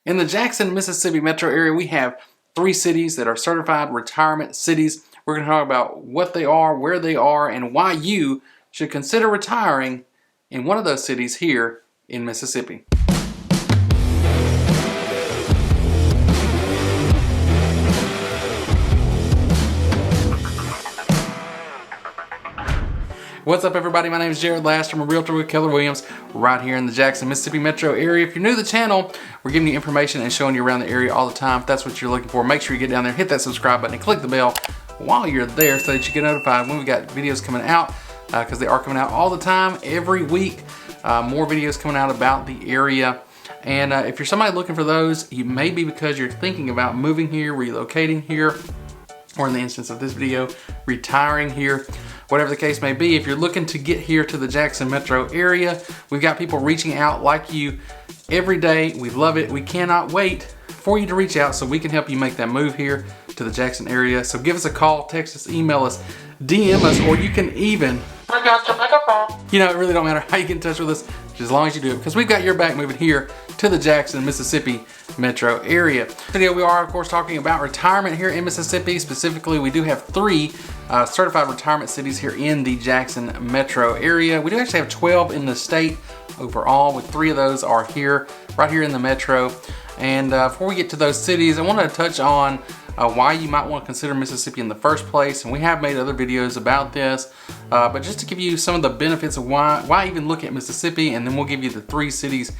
In the Jackson, Mississippi metro area, we have 3 cities that are certified retirement cities. We're going to talk about what they are, where they are, and why you should consider retiring in one of those cities here in Mississippi. What's up, everybody? My name is Jared Last. I'm a realtor with Keller Williams right here in the Jackson, Mississippi metro area. If you're new to the channel, we're giving you information and showing you around the area all the time. If that's what you're looking for, make sure you get down there, hit that subscribe button, and click the bell while you're there so that you get notified when we got videos coming out, because they are coming out all the time, every week. More videos coming out about the area. And if you're somebody looking for those, you may be because you're thinking about moving here, relocating here, or in the instance of this video, retiring here. Whatever the case may be, if you're looking to get here to the Jackson metro area, we've got people reaching out like you every day. We love it. We cannot wait for you to reach out so we can help you make that move here to the Jackson area. So give us a call, text us, email us, DM us, or you can even, you know, it really don't matter how you get in touch with us, as long as you do it, because we've got your back moving here to the Jackson, Mississippi metro area. Today we are, of course, talking about retirement here in Mississippi. Specifically, we do have 3 certified retirement cities here in the Jackson metro area. We do actually have 12 in the state overall, with 3 of those are here, right here in the metro. And before we get to those cities, I want to touch on why you might want to consider Mississippi in the first place. And we have made other videos about this, but just to give you some of the benefits of why even look at Mississippi, and then we'll give you the 3 cities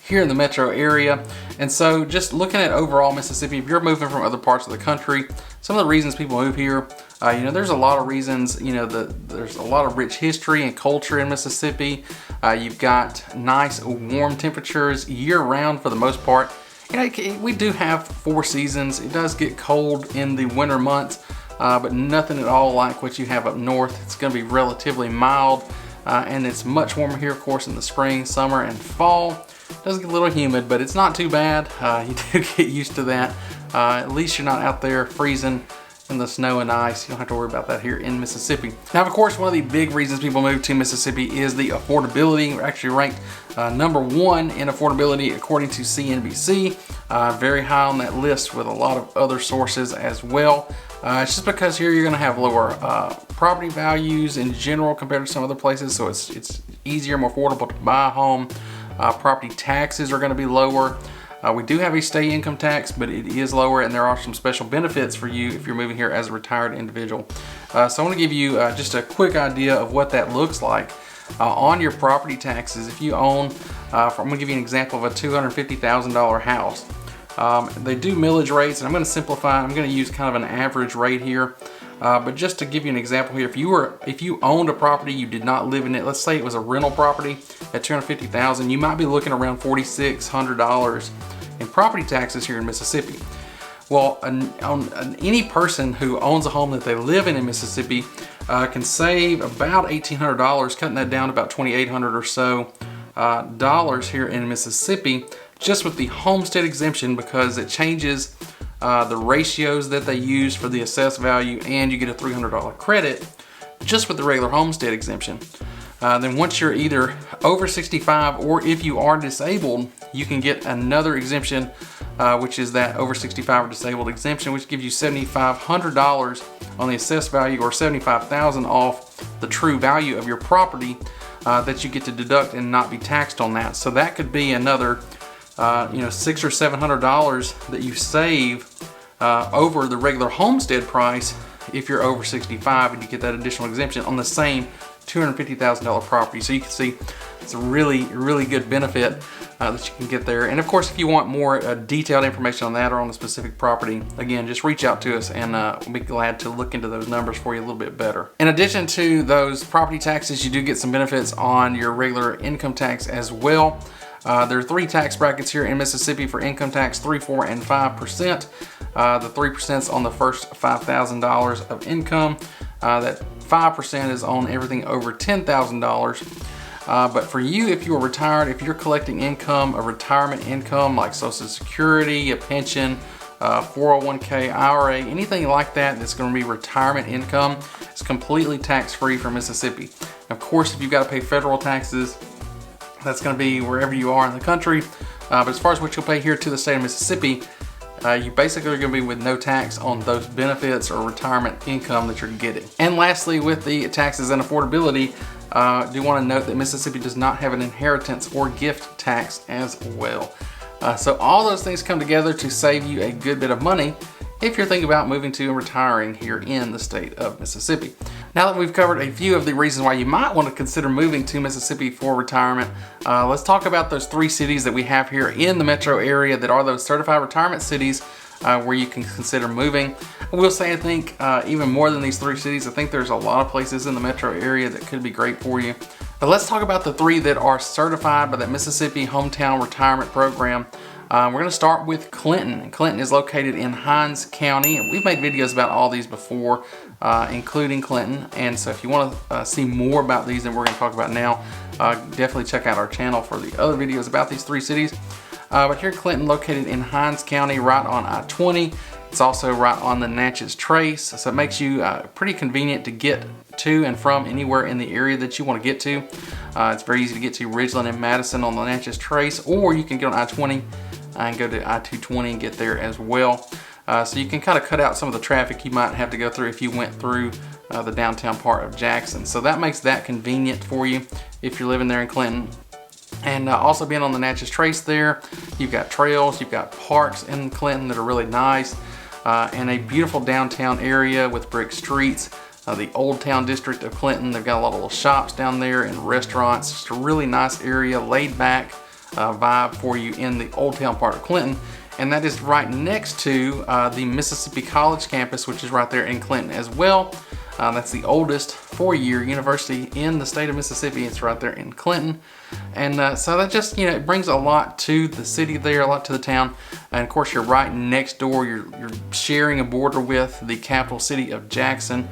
here in the metro area. And so just looking at overall Mississippi, if you're moving from other parts of the country, some of the reasons people move here, you know, there's a lot of reasons. You know, there's a lot of rich history and culture in Mississippi. You've got nice warm temperatures year round for the most part. You know, we do have 4 seasons. It does get cold in the winter months, but nothing at all like what you have up north. It's going to be relatively mild, and it's much warmer here, of course, in the spring, summer, and fall. It does get a little humid, but it's not too bad. You do get used to that. At least you're not out there freezing in the snow and ice. You don't have to worry about that here in Mississippi. Now, of course, one of the big reasons people move to Mississippi is the affordability. We're actually ranked number 1 in affordability according to CNBC. Very high on that list with a lot of other sources as well. It's just because here you're gonna have lower property values in general compared to some other places, so it's easier, more affordable to buy a home. Property taxes are gonna be lower. We do have a state income tax, but it is lower, and there are some special benefits for you if you're moving here as a retired individual. So I want to give you just a quick idea of what that looks like on your property taxes. If you own, I'm going to give you an example of a $250,000 house. They do millage rates, and I'm going to simplify. I'm going to use kind of an average rate here. But just to give you an example here, if you owned a property, you did not live in it, let's say it was a rental property at $250,000, you might be looking around $4,600 in property taxes here in Mississippi. Well, any person who owns a home that they live in Mississippi can save about $1,800, cutting that down to about $2,800 or so dollars here in Mississippi, just with the homestead exemption, because it changes the ratios that they use for the assessed value, and you get a $300 credit just with the regular homestead exemption. Then once you're either over 65 or if you are disabled, you can get another exemption, which is that over 65 or disabled exemption, which gives you $7,500 on the assessed value, or $75,000 off the true value of your property that you get to deduct and not be taxed on that. So that could be another $600 or $700 that you save over the regular homestead price if you're over 65 and you get that additional exemption on the same $250,000 property. So you can see it's a really, really good benefit that you can get there. And of course, if you want more detailed information on that or on the specific property, again, just reach out to us, and we'll be glad to look into those numbers for you a little bit better. In addition to those property taxes, you do get some benefits on your regular income tax as well. There are 3 tax brackets here in Mississippi for income tax: 3%, 4%, and 5%. The 3% is on the first $5,000 of income. That 5% is on everything over $10,000. But for you, if you are retired, if you're collecting income, a retirement income like Social Security, a pension, 401k, IRA, anything like that that's going to be retirement income, it's completely tax-free for Mississippi. Of course, if you've got to pay federal taxes, that's going to be wherever you are in the country. But as far as what you'll pay here to the state of Mississippi, you basically are going to be with no tax on those benefits or retirement income that you're getting. And lastly, with the taxes and affordability, do want to note that Mississippi does not have an inheritance or gift tax as well. So all those things come together to save you a good bit of money if you're thinking about moving to and retiring here in the state of Mississippi. Now that we've covered a few of the reasons why you might want to consider moving to Mississippi for retirement, let's talk about those 3 cities that we have here in the metro area that are those certified retirement cities where you can consider moving. I will say, I think even more than these 3 cities, I think there's a lot of places in the metro area that could be great for you. But let's talk about the 3 that are certified by the Mississippi Hometown Retirement Program. We're going to start with Clinton. Clinton is located in Hinds County, and we've made videos about all these before, including Clinton. And so if you want to see more about these than we're going to talk about now, definitely check out our channel for the other videos about these 3 cities. But here, Clinton, located in Hinds County, right on I-20. It's also right on the Natchez Trace, so it makes you pretty convenient to get to and from anywhere in the area that you want to get to. It's very easy to get to Ridgeland and Madison on the Natchez Trace, or you can get on I-20 and go to I-220 and get there as well. So you can kind of cut out some of the traffic you might have to go through if you went through the downtown part of Jackson. So that makes that convenient for you if you're living there in Clinton. And also being on the Natchez Trace there, you've got trails, you've got parks in Clinton that are really nice, and a beautiful downtown area with brick streets. The Old Town district of Clinton, they've got a lot of little shops down there and restaurants. Just a really nice area, laid back vibe for you in the Old Town part of Clinton. And that is right next to the Mississippi College campus, which is right there in Clinton as well. That's the oldest 4-year university in the state of Mississippi. It's right there in Clinton. And so that just, it brings a lot to the city there, a lot to the town. And of course, you're right next door. You're sharing a border with the capital city of Jackson.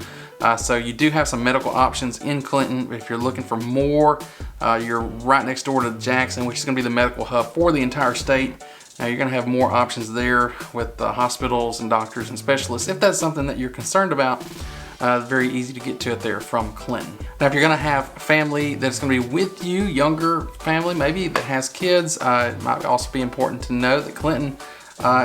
So you do have some medical options in Clinton. If you're looking for more, you're right next door to Jackson, which is going to be the medical hub for the entire state. Now you're going to have more options there with hospitals and doctors and specialists. If that's something that you're concerned about, very easy to get to it there from Clinton. Now if you're going to have family that's going to be with you, younger family maybe that has kids, it might also be important to know that Clinton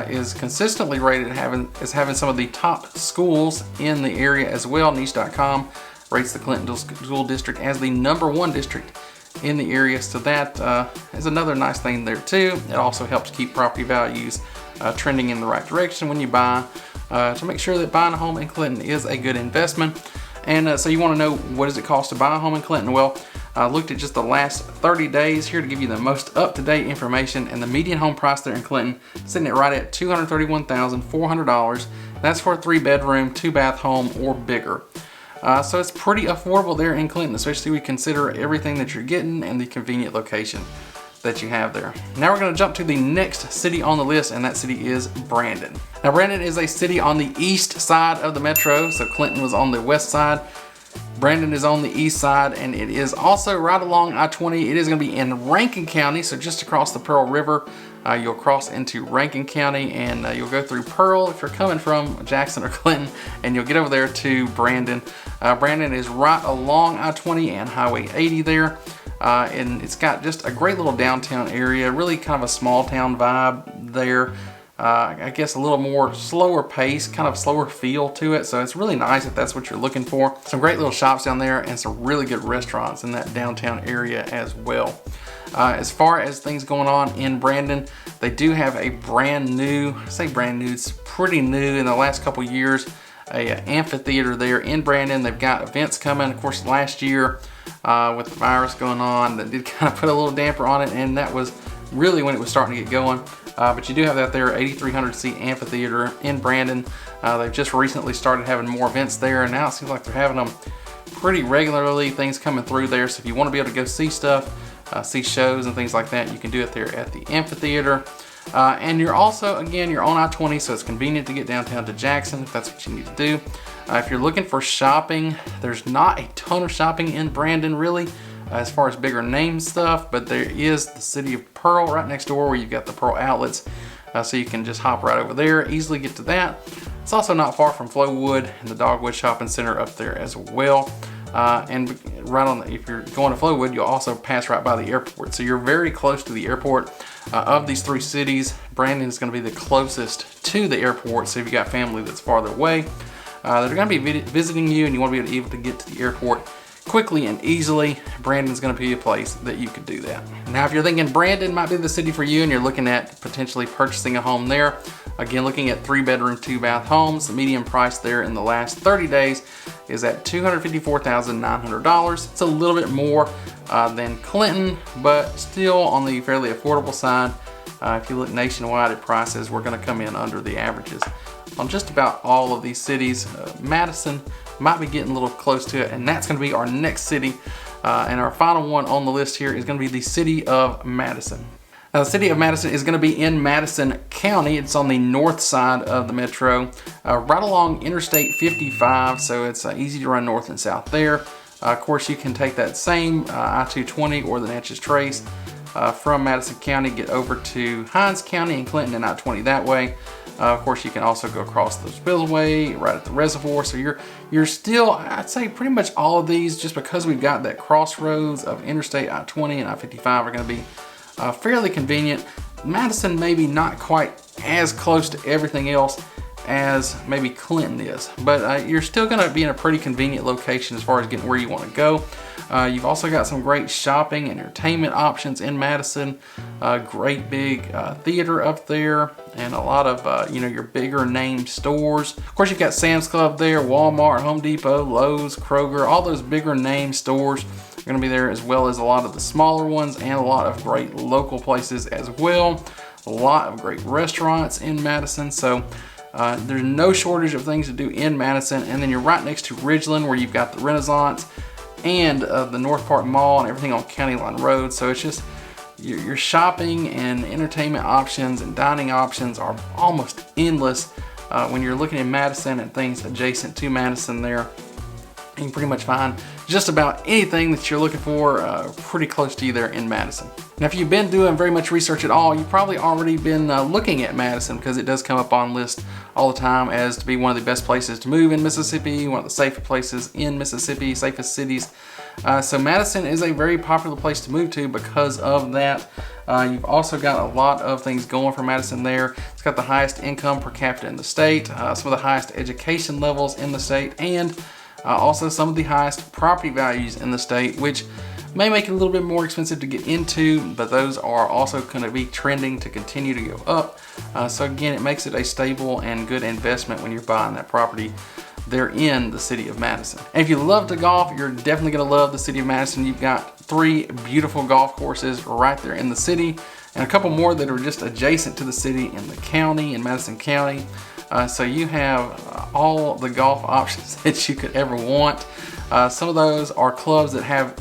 is consistently rated as having some of the top schools in the area as well. Niche.com rates the Clinton School District as the #1 district in the area, so that is another nice thing there too. It also helps keep property values trending in the right direction when you buy, to make sure that buying a home in Clinton is a good investment. And so you want to know, what does it cost to buy a home in Clinton? Well, I looked at just the last 30 days here to give you the most up-to-date information, and the median home price there in Clinton sitting at right at $231,400. That's for a 3-bedroom, 2-bath home or bigger. So it's pretty affordable there in Clinton, especially when we consider everything that you're getting and the convenient location that you have there. Now we're going to jump to the next city on the list, and that city is Brandon. Now Brandon is a city on the east side of the metro, so Clinton was on the west side. Brandon is on the east side, and it is also right along I-20. It is going to be in Rankin County, so just across the Pearl River. You'll cross into Rankin County, and you'll go through Pearl if you're coming from Jackson or Clinton, and you'll get over there to Brandon. Brandon is right along I-20 and Highway 80 there, and it's got just a great little downtown area, really kind of a small town vibe there. I guess a little more slower pace, kind of slower feel to it. So it's really nice if that's what you're looking for. Some great little shops down there and some really good restaurants in that downtown area as well. As far as things going on in Brandon, they do have a brand new, I say brand new, it's pretty new in the last couple years, a amphitheater there in Brandon. They've got events coming. Of course, last year with the virus going on, that did kind of put a little damper on it, and that was really when it was starting to get going. But you do have that there, 8,300 seat amphitheater in Brandon. They've just recently started having more events there, and now it seems like they're having them pretty regularly, things coming through there. So if you want to be able to go see stuff, see shows and things like that, you can do it there at the amphitheater. And you're also, again, you're on I-20, so it's convenient to get downtown to Jackson if that's what you need to do. If you're looking for shopping, there's not a ton of shopping in Brandon really, as far as bigger name stuff, but there is the city of Pearl right next door where you've got the Pearl outlets, so you can just hop right over there, easily get to that. It's also not far from Flowwood and the Dogwood Shopping Center up there as well. and right on if you're going to Flowood, you'll also pass right by the airport. So you're very close to the airport. Of these 3 cities, Brandon is going to be the closest to the airport. So if you got family that's farther away, that are going to be visiting you and you want to be able to get to the airport quickly and easily, Brandon's going to be a place that you could do that. Now, if you're thinking Brandon might be the city for you and you're looking at potentially purchasing a home there, again, looking at 3-bedroom, 2-bath homes, the median price there in the last 30 days is at $254,900. It's a little bit more than Clinton, but still on the fairly affordable side. If you look nationwide at prices, we're going to come in under the averages on just about all of these cities. Madison might be getting a little close to it, and that's going to be our next city. And our final one on the list here is going to be the city of Madison. Now, the city of Madison is going to be in Madison County. It's on the north side of the metro, right along Interstate 55, so it's easy to run north and south there. Of course, you can take that same I-220 or the Natchez Trace from Madison County, get over to Hinds County and Clinton and I-20 that way. Of course, you can also go across the spillway right at the reservoir. So you're still, I'd say pretty much all of these, just because we've got that crossroads of Interstate I-20 and I-55, are going to be fairly convenient. Madison maybe not quite as close to everything else as maybe Clinton is, but you're still going to be in a pretty convenient location as far as getting where you want to go. You've also got some great shopping and entertainment options in Madison. Great big theater up there, and a lot of your bigger name stores. Of course, you've got Sam's Club there, Walmart, Home Depot, Lowe's, Kroger. All those bigger name stores are going to be there, as well as a lot of the smaller ones and a lot of great local places as well. A lot of great restaurants in Madison. So there's no shortage of things to do in Madison. And then you're right next to Ridgeland, where you've got the Renaissance and the North Park Mall and everything on County Line Road. So it's just your shopping and entertainment options and dining options are almost endless when you're looking in Madison and things adjacent to Madison there. You can pretty much find just about anything that you're looking for pretty close to you there in Madison. Now, if you've been doing very much research at all, you've probably already been looking at Madison, because it does come up on lists all the time as to be one of the best places to move in Mississippi, one of the safest places in Mississippi, safest cities. So Madison is a very popular place to move to because of that. You've also got a lot of things going for Madison there. It's got the highest income per capita in the state, some of the highest education levels in the state, and also some of the highest property values in the state, which may make it a little bit more expensive to get into, but those are also going to be trending to continue to go up. So again, it makes it a stable and good investment when you're buying that property there in the city of Madison. And if you love to golf, you're definitely going to love the city of Madison. You've got 3 beautiful golf courses right there in the city, and a couple more that are just adjacent to the city in the county, in Madison County. So you have all the golf options that you could ever want. Some of those are clubs that have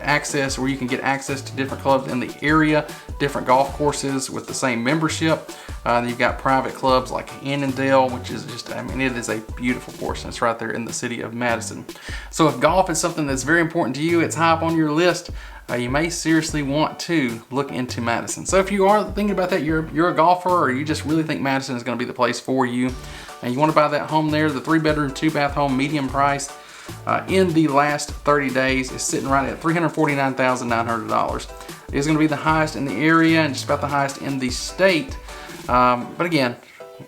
access, where you can get access to different clubs in the area, different golf courses with the same membership. You've got private clubs like Annandale, which is just, it is a beautiful course, and it's right there in the city of Madison. So if golf is something that's very important to you, it's high up on your list, you may seriously want to look into Madison. So if you are thinking about that, you're a golfer, or you just really think Madison is going to be the place for you, and you want to buy that home there, the 3-bedroom, 2-bath home, medium price, in the last 30 days is sitting right at $349,900. It is going to be the highest in the area and just about the highest in the state. But again,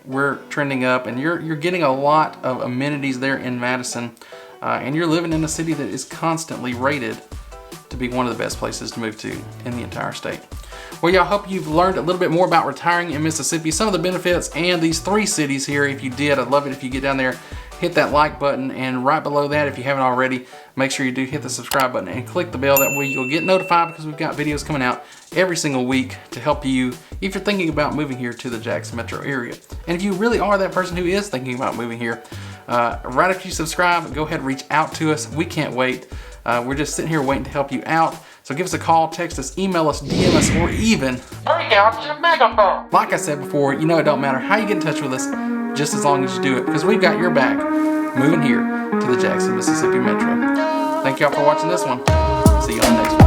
we're trending up, and you're getting a lot of amenities there in Madison, and you're living in a city that is constantly rated to be one of the best places to move to in the entire state. Well, y'all, hope you've learned a little bit more about retiring in Mississippi, some of the benefits, and these 3 cities here. If you did, I'd love it if you get down there, hit that like button, and right below that, if you haven't already, make sure you do hit the subscribe button and click the bell. That way you'll get notified, because we've got videos coming out every single week to help you if you're thinking about moving here to the Jackson metro area. And if you really are that person who is thinking about moving here, right after you subscribe, go ahead and reach out to us. We can't wait. We're just sitting here waiting to help you out. So give us a call, text us, email us, DM us, or even break out your megaphone. Like I said before, it don't matter how you get in touch with us, just as long as you do it, because we've got your back moving here to the Jackson, Mississippi metro. Thank y'all for watching this one. See you on the next one.